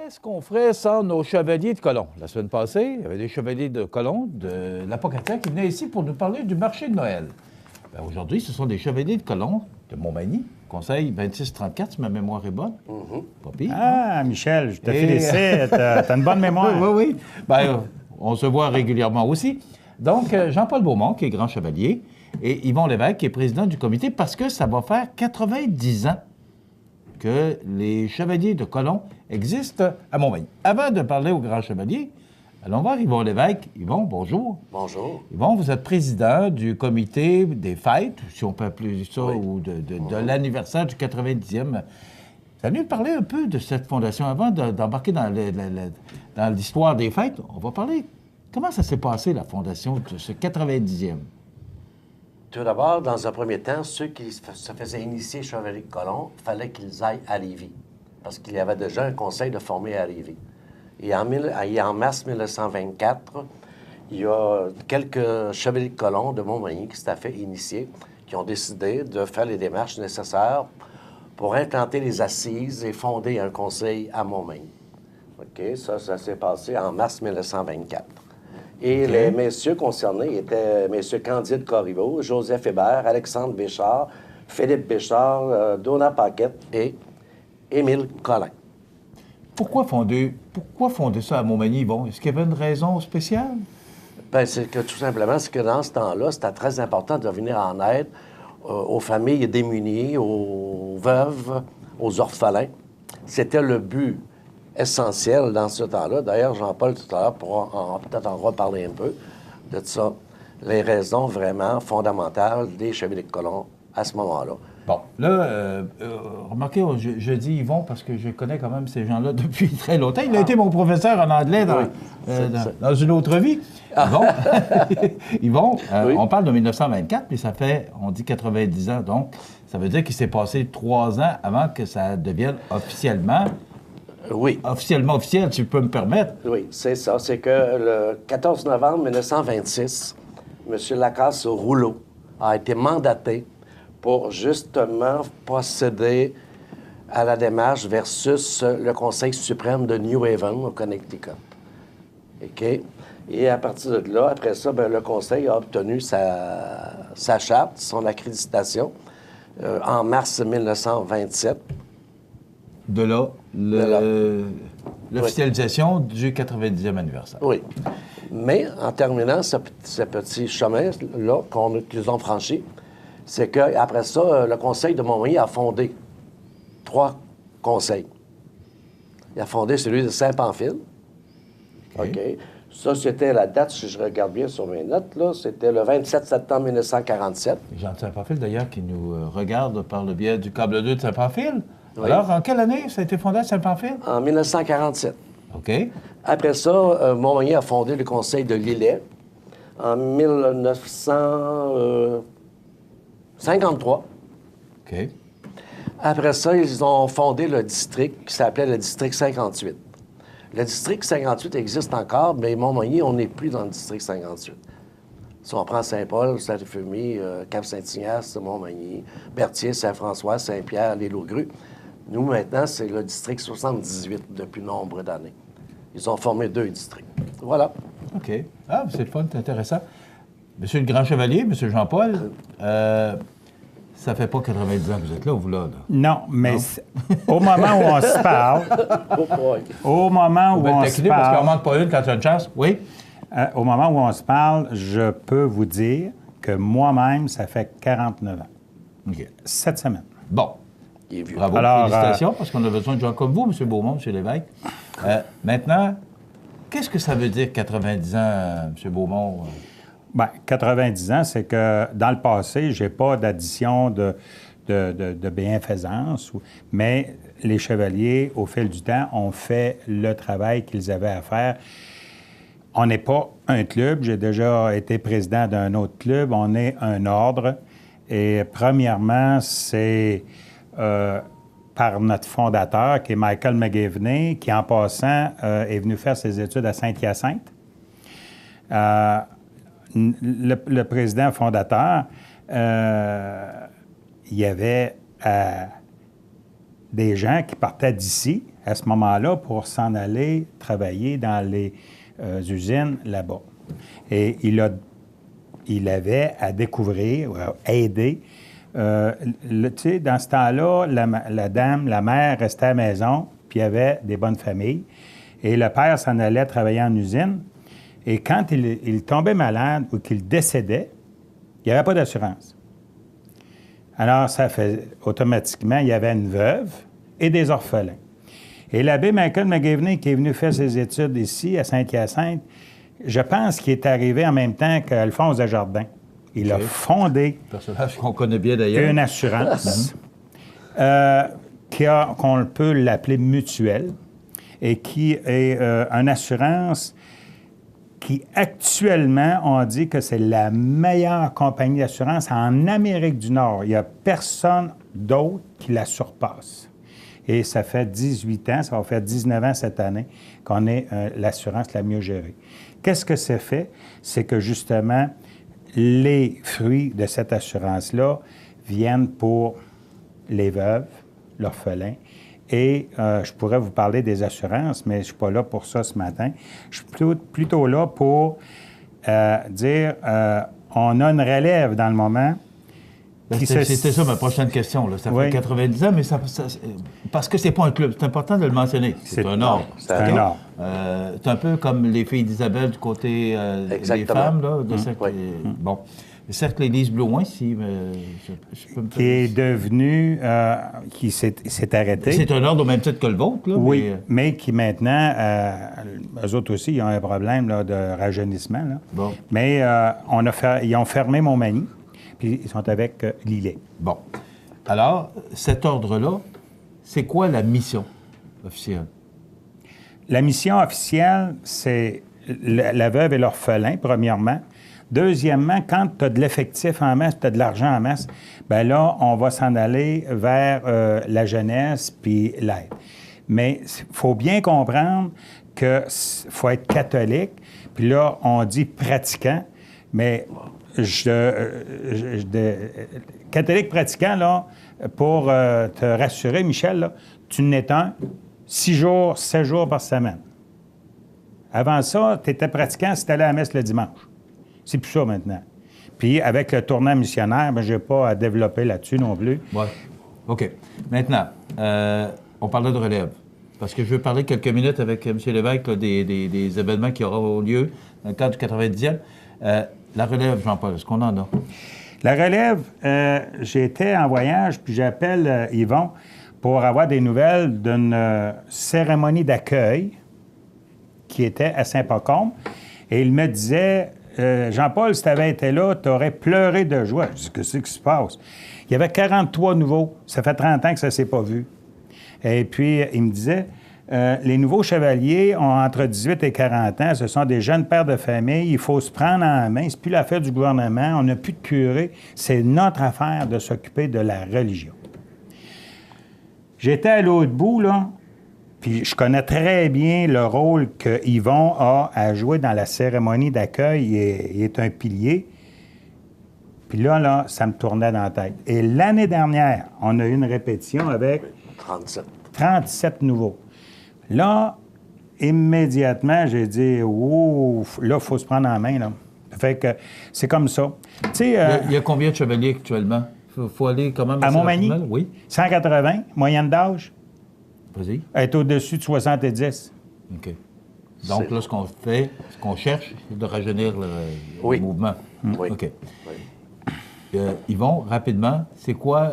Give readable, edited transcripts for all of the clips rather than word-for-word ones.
Qu'est-ce qu'on ferait sans nos chevaliers de colons? La semaine passée, il y avait des chevaliers de colons de la Pocatière qui venaient ici pour nous parler du marché de Noël. Bien, aujourd'hui, ce sont des chevaliers de colons de Montmagny, conseil 2634, si ma mémoire est bonne. Pas pire. Ah, Michel, je te félicite. T'as une bonne mémoire. Oui. Bien, on se voit régulièrement aussi. Donc, Jean-Paul Beaumont, qui est grand chevalier, et Yvon Lévesque, qui est président du comité, parce que ça va faire 90 ans que les chevaliers de colons existent à Montmagny. Avant de parler aux grands chevaliers, allons voir Yvon Lévesque. Yvon, bonjour. Bonjour. Yvon, vous êtes président du comité des fêtes, si on peut appeler ça, Oui. ou de l'anniversaire du 90e. Ça a nous parler un peu de cette fondation. Avant d'embarquer dans l'histoire des fêtes, on va parler comment ça s'est passé, la fondation de ce 90e. Tout d'abord, dans un premier temps, ceux qui se faisaient initier chevalier de colon, il fallait qu'ils aillent à Lévis, parce qu'il y avait déjà un conseil de former à Lévis. Et en mars 1924, il y a quelques chevaliers de colon de Montmagny qui s'étaient fait initier, qui ont décidé de faire les démarches nécessaires pour implanter les assises et fonder un conseil à Montmagny. OK, ça s'est passé en mars 1924. Et les messieurs concernés étaient messieurs Candide Corriveau, Joseph Hébert, Alexandre Béchard, Philippe Béchard, Donna Paquette et Émile Collin. Pourquoi fonder ça à Montmagny, Yvon? Est-ce qu'il y avait une raison spéciale? Bien, c'est que tout simplement, c'est que dans ce temps-là, c'était très important de venir en aide aux familles démunies, aux veuves, aux orphelins. C'était le but essentiel dans ce temps-là. D'ailleurs, Jean-Paul, tout à l'heure, pourra peut-être en reparler un peu de ça. Les raisons vraiment fondamentales des chevaliers de colons à ce moment-là. Bon, là, remarquez, je dis Yvon parce que je connais quand même ces gens-là depuis très longtemps. Il a été mon professeur en anglais dans une autre vie. Yvon, Oui. on parle de 1924, mais ça fait, on dit 90 ans, donc ça veut dire qu'il s'est passé 3 ans avant que ça devienne officiellement... Oui. Officiel, si je peux me permettre. Oui, c'est ça. C'est que le 14 novembre 1926, M. Lacasse-Rouleau a été mandaté pour justement procéder à la démarche versus le Conseil suprême de New Haven, au Connecticut. OK? Et à partir de là, après ça, bien, le Conseil a obtenu sa charte, son accréditation, en mars 1927. De là, l'officialisation du 90e anniversaire. Oui. Mais en terminant ce petit chemin-là qu'ils ont franchi, c'est qu'après ça, le Conseil de Montmagny a fondé 3 conseils. Il a fondé celui de Saint-Pamphile. OK. Ça, c'était la date, si je regarde bien sur mes notes, là, c'était le 27 septembre 1947. Jean de Saint-Pamphile, d'ailleurs, qui nous regarde par le biais du câble 2 de Saint-Pamphile. Oui. Alors, en quelle année ça a été fondé à Saint-Pamphile? En 1947. OK. Après ça, Montmagny a fondé le Conseil de Lillet en 1953. OK. Après ça, ils ont fondé le district qui s'appelait le district 58. Le district 58 existe encore, mais Montmagny, on n'est plus dans le district 58. Si on prend Saint-Paul, Saint-Euphémie, Cap-Saint-Ignace, Montmagny, Berthier, Saint-François, Saint-Pierre, les Loups-Grues, nous, maintenant, c'est le district 78 depuis nombre d'années. Ils ont formé 2 districts. Voilà. OK. Ah, c'est le fun, c'est intéressant. Monsieur le Grand Chevalier, Monsieur Jean-Paul, ça fait pas 90 ans que vous êtes là, vous, là? Non, mais au moment où on se parle, au moment où on se parce qu'il en parle, manque pas une quand tu as une chance. Oui? au moment où on se parle, je peux vous dire que moi-même, ça fait 49 ans. OK. Cette semaine. Bon. Il est vieux. Bravo, Alors, félicitations, parce qu'on a besoin de gens comme vous, M. Beaumont, M. Lévesque. Maintenant, qu'est-ce que ça veut dire 90 ans, M. Beaumont? Bien, 90 ans, c'est que dans le passé, je n'ai pas d'addition de bienfaisance, mais les chevaliers, au fil du temps, ont fait le travail qu'ils avaient à faire. On n'est pas un club. J'ai déjà été président d'un autre club. On est un ordre. Et premièrement, c'est par notre fondateur, qui est Michael McGivney, qui, en passant, est venu faire ses études à Saint-Hyacinthe. Le président fondateur, il y avait des gens qui partaient d'ici à ce moment-là pour s'en aller travailler dans les usines là-bas. Et il avait à découvrir, à aider. Tu sais, dans ce temps-là, la mère restait à la maison, puis il y avait des bonnes familles. Et le père s'en allait travailler en usine. Et quand il tombait malade ou qu'il décédait, il n'y avait pas d'assurance. Alors, ça fait automatiquement, il y avait une veuve et des orphelins. Et l'abbé Michael McGivney, qui est venu faire ses études ici, à Saint-Hyacinthe, je pense qu'il est arrivé en même temps qu'Alphonse Desjardins. Il a fondé personnage qu'on connaît bien d'ailleurs. Une assurance qu'on peut l'appeler mutuelle et qui est une assurance qui, actuellement, on dit que c'est la meilleure compagnie d'assurance en Amérique du Nord. Il n'y a personne d'autre qui la surpasse. Et ça fait 18 ans, ça va faire 19 ans cette année, qu'on est l'assurance la mieux gérée. Qu'est-ce que c'est fait? C'est que, justement, les fruits de cette assurance-là viennent pour les veuves, l'orphelin. Et je pourrais vous parler des assurances, mais je ne suis pas là pour ça ce matin. Je suis plutôt là pour dire on a une relève dans le moment. C'était ça ma prochaine question. Là. Ça fait 90 ans, mais parce que c'est pas un club. C'est important de le mentionner. C'est un ordre. C'est un ordre. C'est un peu comme les filles d'Isabelle du côté des femmes. Là, bon. Le cercle Élise Blouin, si je peux me qui est devenu, qui s'est arrêté. C'est un ordre au même titre que le vôtre, là. Oui, mais qui maintenant, eux autres aussi, ils ont un problème là, de rajeunissement. Là. Bon. Mais ils ont fermé Montmagny, puis ils sont avec Lillet. Bon. Alors, cet ordre-là, c'est quoi la mission officielle? La mission officielle, c'est la veuve et l'orphelin, premièrement. Deuxièmement, quand tu as de l'effectif en masse, tu as de l'argent en masse, bien là, on va s'en aller vers la jeunesse puis l'aide. Mais il faut bien comprendre qu'il faut être catholique. Puis là, on dit pratiquant, mais catholique pratiquant, là, pour te rassurer, Michel, là, tu n'es un 6 jours, 7 jours par semaine. Avant ça, tu étais pratiquant si tu allais à la messe le dimanche. C'est plus ça maintenant. Puis, avec le tournant missionnaire, je n'ai pas à développer là-dessus non plus. Oui. OK. Maintenant, on parlait de relève. Parce que je veux parler quelques minutes avec M. Lévesque là, des événements qui auront lieu dans le cadre du 90e. La relève, Jean-Paul, est-ce qu'on en a? La relève, j'étais en voyage, puis j'appelle Yvon pour avoir des nouvelles d'une cérémonie d'accueil qui était à Saint-Pacôme. Et il me disait... Jean-Paul, si tu avais été là, tu aurais pleuré de joie. Je dis, qu'est-ce qui se passe? Il y avait 43 nouveaux. Ça fait 30 ans que ça ne s'est pas vu. Et puis, il me disait, les nouveaux chevaliers ont entre 18 et 40 ans. Ce sont des jeunes pères de famille. Il faut se prendre en main. C'est plus l'affaire du gouvernement. On n'a plus de curé. C'est notre affaire de s'occuper de la religion. J'étais à l'autre bout, là. Puis je connais très bien le rôle que Yvon a à jouer dans la cérémonie d'accueil. Il est un pilier. Puis là, ça me tournait dans la tête. Et l'année dernière, on a eu une répétition avec 37 nouveaux. Là, immédiatement, j'ai dit, ouf, là, il faut se prendre en main, là. Fait que c'est comme ça. Tu sais, il y a combien de chevaliers actuellement? Il faut aller quand même... À Montmagny? Oui. 180, moyenne d'âge. Vas-y. Est au-dessus de 70. OK. Donc là, ce qu'on fait, ce qu'on cherche, c'est de rajeunir le mouvement. Oui. OK. Oui. Yvon, rapidement, c'est quoi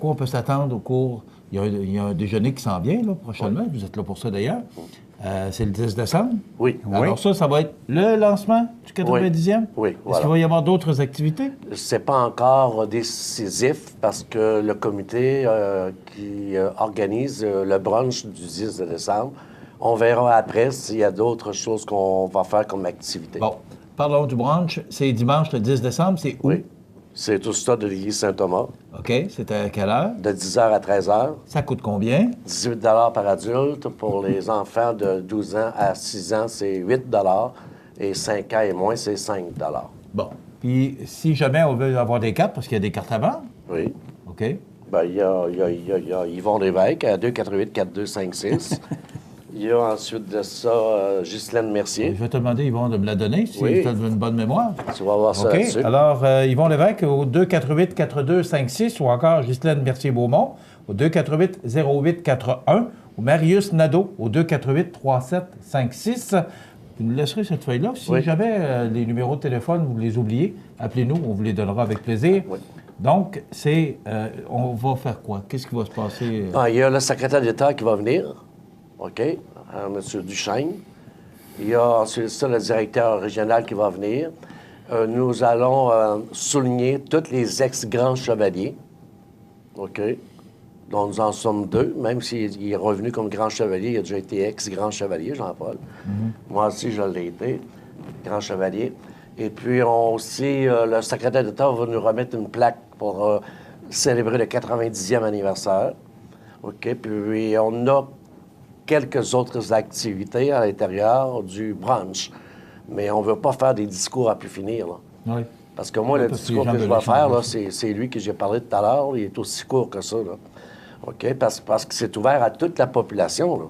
on peut s'attendre au cours... Il y a un déjeuner qui s'en vient, là, prochainement. Vous êtes là pour ça, d'ailleurs. C'est le 10 décembre. Oui. Alors ça va être le lancement du 90e? Oui. Est-ce qu'il va y avoir d'autres activités? C'est pas encore décisif parce que le comité qui organise le brunch du 10 décembre, on verra après s'il y a d'autres choses qu'on va faire comme activité. Bon, parlons du brunch. C'est dimanche le 10 décembre. C'est où? Oui. C'est au stade de l'église Saint-Thomas. OK. C'est à quelle heure? De 10h à 13h. Ça coûte combien? 18 par adulte. Pour les enfants de 12 ans à 6 ans, c'est 8 et 5 ans et moins, c'est 5 Bon. Puis, si jamais on veut avoir des cartes, parce qu'il y a des cartes à vendre. Oui. OK. Ben, il y a Yvon Lévesque à 288-4256. Il y a ensuite de ça Ghislaine Mercier. Je vais te demander, Yvon, de me la donner, si Oui. tu as une bonne mémoire. Tu vas voir ça OK. là-dessus. Alors, Yvon Lévesque au 248-4256 ou encore Ghislaine Mercier-Beaumont au 248-0841 ou Marius Nadeau au 248-3756. Vous nous laisserez cette feuille-là. Si Oui. jamais les numéros de téléphone, vous les oubliez, appelez-nous, on vous les donnera avec plaisir. Oui. Donc, on va faire quoi? Qu'est-ce qui va se passer? Ah, il y a le secrétaire d'État qui va venir, OK, M. Duchesne. Il y a ensuite ça, le directeur régional qui va venir. Nous allons souligner tous les ex-grands chevaliers, OK, dont nous en sommes 2, même s'il est revenu comme grand chevalier, il a déjà été ex-grand chevalier, Jean-Paul. Moi aussi, je l'ai été, grand chevalier. Et puis, aussi, le secrétaire d'État va nous remettre une plaque pour célébrer le 90e anniversaire. OK? Puis, on a quelques autres activités à l'intérieur du brunch. Mais on ne veut pas faire des discours à plus finir, là. Oui. Parce que moi, le Parce que discours les gens que je veulent vais faire, là, échanger. c'est lui que j'ai parlé tout à l'heure. Il est aussi court que ça, là. OK? Parce que c'est ouvert à toute la population, là.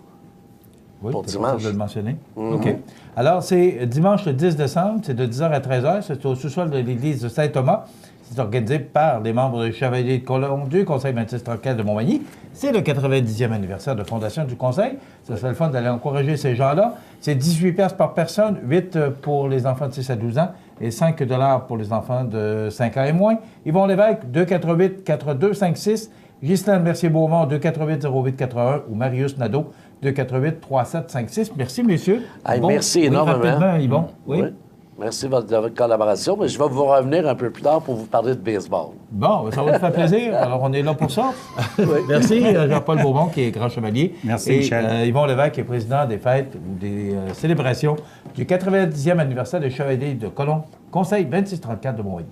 Oui, Pour c'est dimanche. de le mentionner. OK. Alors, c'est dimanche le 10 décembre, c'est de 10h à 13h, c'est au sous-sol de l'église de Saint-Thomas. C'est organisé par les membres du Chevalier de Colomb du Conseil 2634 de Montmagny. C'est le 90e anniversaire de fondation du Conseil. Ça serait le fun d'aller encourager ces gens-là. C'est 18 $ par personne, 8 pour les enfants de 6 à 12 ans et 5 $ pour les enfants de 5 ans et moins. Yvon Lévesque, 248-4256. Ghislaine Mercier-Beaumont, 248-0881 ou Marius Nadeau, 248-3756. Merci, messieurs. Hey, merci énormément. Rapidement, Yvon. Oui. Oui. Merci de votre collaboration. Mais je vais vous revenir un peu plus tard pour vous parler de baseball. Bon, ça va nous faire plaisir. Alors, on est là pour ça. Merci, Jean-Paul Beaumont, qui est grand chevalier. Merci, et, Michel. Yvon Lévesque, qui est président des fêtes ou des célébrations du 90e anniversaire des Chevaliers de Colomb, Conseil 2634 de Montmagny.